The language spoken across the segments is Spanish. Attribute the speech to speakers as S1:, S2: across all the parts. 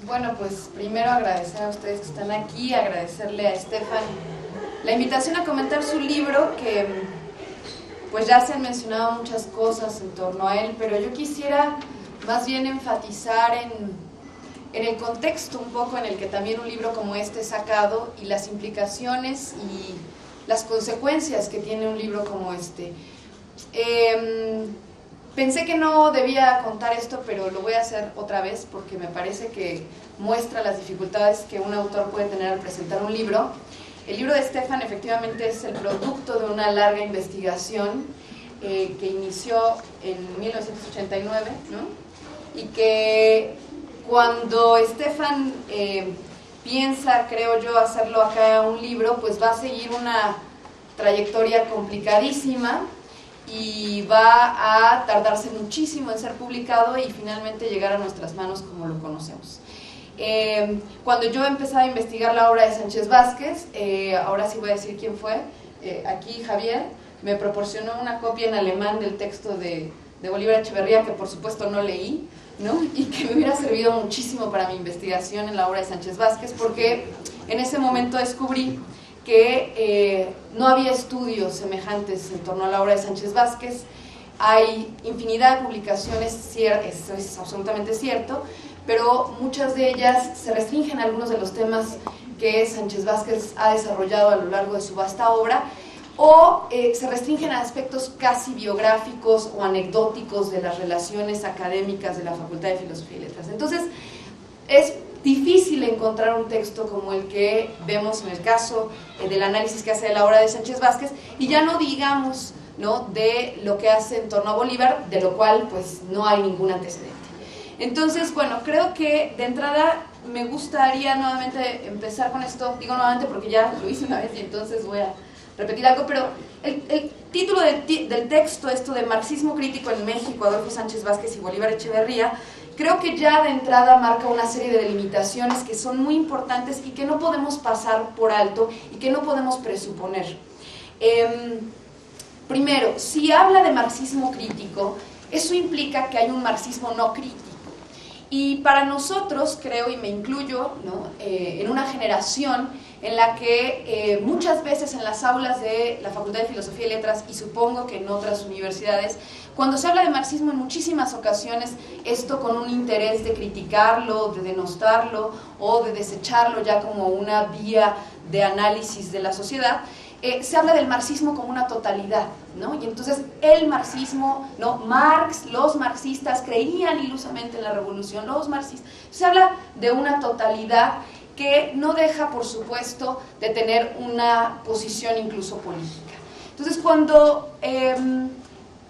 S1: Bueno, pues primero agradecer a ustedes que están aquí, agradecerle a Stefan la invitación a comentar su libro, que pues ya se han mencionado muchas cosas en torno a él, pero yo quisiera más bien enfatizar en el contexto un poco en el que también un libro como este es sacado y las implicaciones y las consecuencias que tiene un libro como este. Pensé que no debía contar esto, pero lo voy a hacer otra vez porque me parece que muestra las dificultades que un autor puede tener al presentar un libro. El libro de Stefan efectivamente es el producto de una larga investigación que inició en 1989, ¿no? Y que cuando Stefan piensa, creo yo, hacerlo acá un libro, pues va a seguir una trayectoria complicadísima y va a tardarse muchísimo en ser publicado y finalmente llegar a nuestras manos como lo conocemos. Cuando yo empezaba a investigar la obra de Sánchez Vázquez, ahora sí voy a decir quién fue, aquí Javier me proporcionó una copia en alemán del texto de Bolívar Echeverría, que por supuesto no leí, ¿no? Y que me hubiera servido muchísimo para mi investigación en la obra de Sánchez Vázquez, porque en ese momento descubrí que no había estudios semejantes en torno a la obra de Sánchez Vázquez. Hay infinidad de publicaciones, eso es absolutamente cierto, pero muchas de ellas se restringen a algunos de los temas que Sánchez Vázquez ha desarrollado a lo largo de su vasta obra, o se restringen a aspectos casi biográficos o anecdóticos de las relaciones académicas de la Facultad de Filosofía y Letras. Entonces, es difícil encontrar un texto como el que vemos en el caso del análisis que hace de la obra de Sánchez Vázquez, y ya no digamos, ¿no?, de lo que hace en torno a Bolívar, de lo cual pues no hay ningún antecedente. Entonces, bueno, creo que de entrada me gustaría nuevamente empezar con esto, digo nuevamente porque ya lo hice una vez y entonces voy a repetir algo, pero el título del texto, esto de Marxismo crítico en México, Adolfo Sánchez Vázquez y Bolívar Echeverría, creo que ya de entrada marca una serie de delimitaciones que son muy importantes y que no podemos pasar por alto y que no podemos presuponer. Primero, si habla de marxismo crítico, eso implica que hay un marxismo no crítico. Y para nosotros, creo, y me incluyo, ¿no?, en una generación en la que muchas veces en las aulas de la Facultad de Filosofía y Letras, y supongo que en otras universidades, cuando se habla de marxismo en muchísimas ocasiones, esto con un interés de criticarlo, de denostarlo o de desecharlo ya como una vía de análisis de la sociedad, se habla del marxismo como una totalidad, ¿no? Y entonces el marxismo, ¿no?, Marx, los marxistas creían ilusamente en la revolución, los marxistas, se habla de una totalidad que no deja, por supuesto, de tener una posición incluso política. Entonces, cuando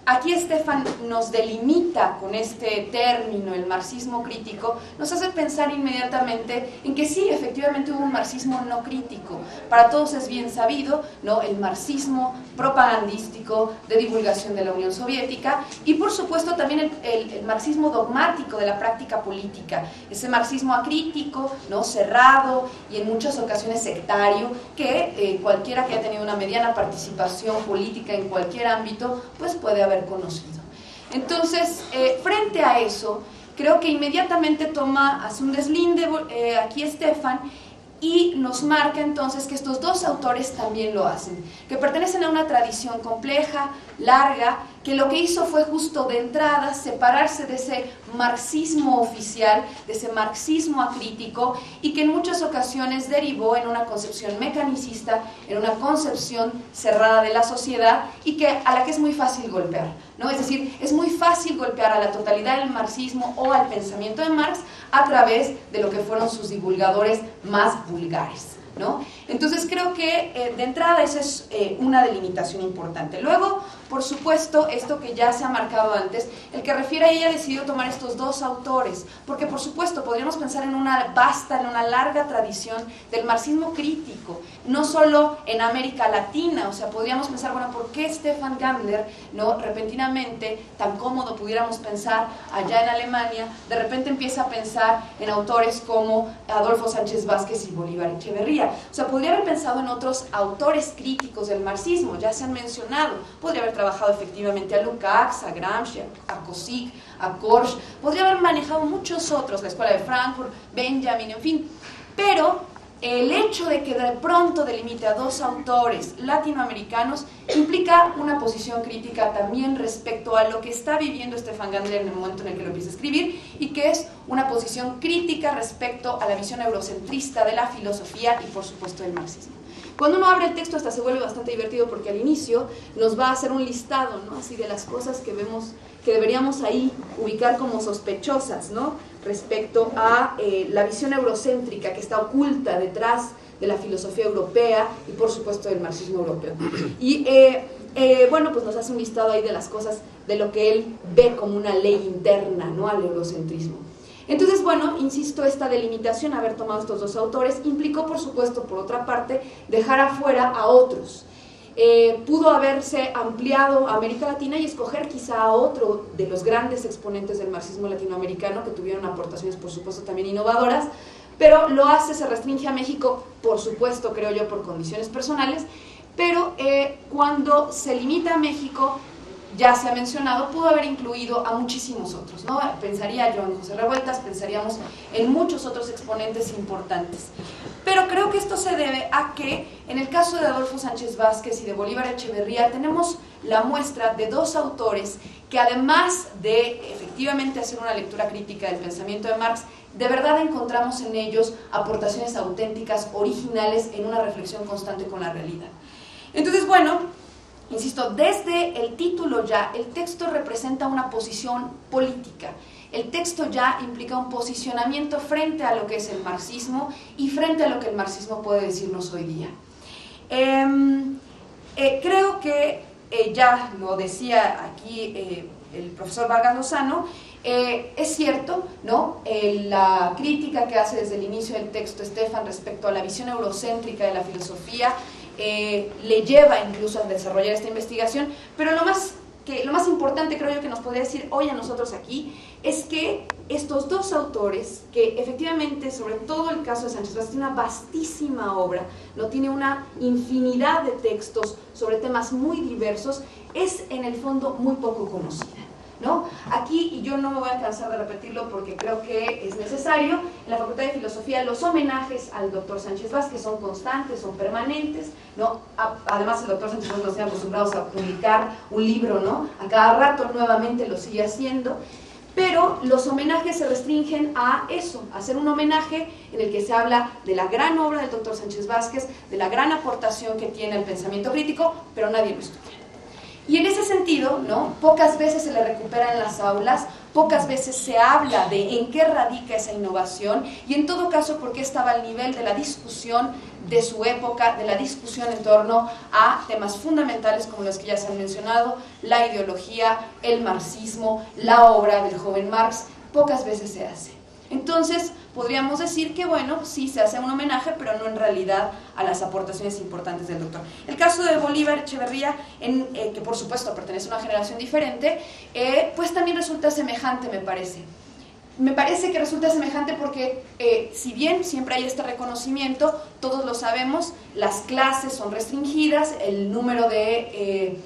S1: aquí Stefan nos delimita con este término, el marxismo crítico, nos hace pensar inmediatamente en que sí, efectivamente hubo un marxismo no crítico. Para todos es bien sabido, ¿no?, el marxismo propagandístico de divulgación de la Unión Soviética, y por supuesto también el marxismo dogmático de la práctica política, ese marxismo acrítico, ¿no?, cerrado y en muchas ocasiones sectario, que cualquiera que haya tenido una mediana participación política en cualquier ámbito, pues puede haber conocido. Entonces, frente a eso, creo que inmediatamente hace un deslinde aquí Stefan y nos marca entonces que estos dos autores también lo hacen, que pertenecen a una tradición compleja, larga, que lo que hizo fue justo de entrada separarse de ese marxismo oficial, de ese marxismo acrítico, y que en muchas ocasiones derivó en una concepción mecanicista, en una concepción cerrada de la sociedad y a la que es muy fácil golpear, ¿no? Es decir, es muy fácil golpear a la totalidad del marxismo o al pensamiento de Marx a través de lo que fueron sus divulgadores más vulgares, ¿no? Entonces creo que de entrada esa es una delimitación importante. Luego, por supuesto, esto que ya se ha marcado antes, el que refiere a ella decidió tomar estos dos autores, porque por supuesto podríamos pensar en una larga tradición del marxismo crítico, no solo en América Latina, o sea, podríamos pensar, bueno, ¿por qué Stefan Gammler, no, repentinamente, tan cómodo pudiéramos pensar allá en Alemania, de repente empieza a pensar en autores como Adolfo Sánchez Vázquez y Bolívar Echeverría? O sea, podría haber pensado en otros autores críticos del marxismo, ya se han mencionado, podría haber trabajado efectivamente a Lukács, a Gramsci, a Kosik, a Korsch, podría haber manejado muchos otros, la Escuela de Frankfurt, Benjamin, en fin, pero el hecho de que de pronto delimite a dos autores latinoamericanos implica una posición crítica también respecto a lo que está viviendo Stefan Gandler en el momento en el que lo empieza a escribir, y que es una posición crítica respecto a la visión eurocentrista de la filosofía y por supuesto del marxismo. Cuando uno abre el texto hasta se vuelve bastante divertido, porque al inicio nos va a hacer un listado, ¿no?, así de las cosas que vemos que deberíamos ahí ubicar como sospechosas, ¿no?, respecto a la visión eurocéntrica que está oculta detrás de la filosofía europea y por supuesto del marxismo europeo. Y bueno, pues nos hace un listado ahí de las cosas, de lo que él ve como una ley interna, ¿no?, al eurocentrismo. Entonces, bueno, insisto, esta delimitación, haber tomado estos dos autores, implicó, por supuesto, por otra parte, dejar afuera a otros. Pudo haberse ampliado a América Latina y escoger quizá a otro de los grandes exponentes del marxismo latinoamericano, que tuvieron aportaciones, por supuesto, también innovadoras, pero lo hace, se restringe a México, por supuesto, creo yo, por condiciones personales, pero cuando se limita a México, ya se ha mencionado, pudo haber incluido a muchísimos otros, ¿no? Pensaría yo en José Revueltas, pensaríamos en muchos otros exponentes importantes. Pero creo que esto se debe a que, en el caso de Adolfo Sánchez Vázquez y de Bolívar Echeverría, tenemos la muestra de dos autores que, además de efectivamente hacer una lectura crítica del pensamiento de Marx, de verdad encontramos en ellos aportaciones auténticas, originales, en una reflexión constante con la realidad. Entonces, bueno, insisto, desde el título ya, el texto representa una posición política. El texto ya implica un posicionamiento frente a lo que es el marxismo y frente a lo que el marxismo puede decirnos hoy día. Creo que, ya lo decía aquí el profesor Vargas Lozano, es cierto, ¿no?, la crítica que hace desde el inicio del texto Stefan respecto a la visión eurocéntrica de la filosofía le lleva incluso a desarrollar esta investigación, pero lo más importante, creo yo, que nos podría decir hoy a nosotros aquí es que estos dos autores, que efectivamente, sobre todo el caso de Sánchez Vázquez, tiene una vastísima obra, no tiene una infinidad de textos sobre temas muy diversos, es en el fondo muy poco conocida, ¿no? Aquí, y yo no me voy a cansar de repetirlo porque creo que es necesario, en la Facultad de Filosofía los homenajes al doctor Sánchez Vázquez son constantes, son permanentes, ¿no? Además el doctor Sánchez Vázquez nos tiene acostumbrados a publicar un libro, ¿no?, a cada rato nuevamente lo sigue haciendo, pero los homenajes se restringen a eso, a hacer un homenaje en el que se habla de la gran obra del doctor Sánchez Vázquez, de la gran aportación que tiene al pensamiento crítico, pero nadie lo estudia. Y en ese sentido, ¿no?, pocas veces se le recupera en las aulas, pocas veces se habla de en qué radica esa innovación y en todo caso por qué estaba al nivel de la discusión de su época, de la discusión en torno a temas fundamentales como los que ya se han mencionado, la ideología, el marxismo, la obra del joven Marx, pocas veces se hace. Entonces, podríamos decir que, bueno, sí se hace un homenaje, pero no en realidad a las aportaciones importantes del doctor. El caso de Bolívar Echeverría, que por supuesto pertenece a una generación diferente, pues también resulta semejante, me parece. Me parece que resulta semejante porque, si bien siempre hay este reconocimiento, todos lo sabemos, las clases son restringidas, el número de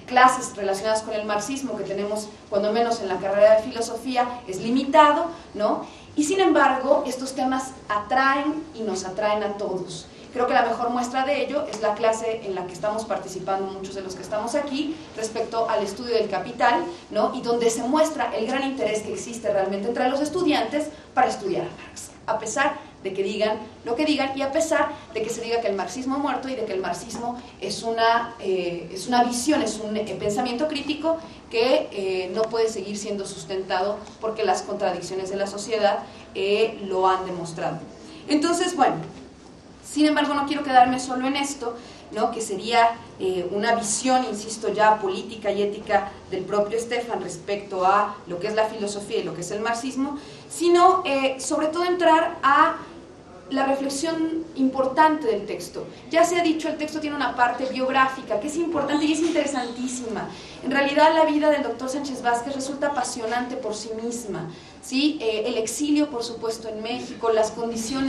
S1: clases relacionadas con el marxismo que tenemos, cuando menos en la carrera de filosofía, es limitado, ¿no? Y sin embargo, estos temas atraen y nos atraen a todos. Creo que la mejor muestra de ello es la clase en la que estamos participando muchos de los que estamos aquí respecto al estudio del capital, ¿no?, y donde se muestra el gran interés que existe realmente entre los estudiantes para estudiar a Marx, a pesar de que digan lo que digan y a pesar de que se diga que el marxismo ha muerto y de que el marxismo es una visión, es un pensamiento crítico que no puede seguir siendo sustentado porque las contradicciones de la sociedad lo han demostrado. Entonces, bueno, sin embargo, no quiero quedarme solo en esto, ¿no?, que sería una visión, insisto, ya política y ética del propio Stefan respecto a lo que es la filosofía y lo que es el marxismo, sino sobre todo entrar a la reflexión importante del texto. Ya se ha dicho, el texto tiene una parte biográfica que es importante y es interesantísima. En realidad la vida del doctor Sánchez Vázquez resulta apasionante por sí misma, ¿sí? El exilio, por supuesto, en México, las condiciones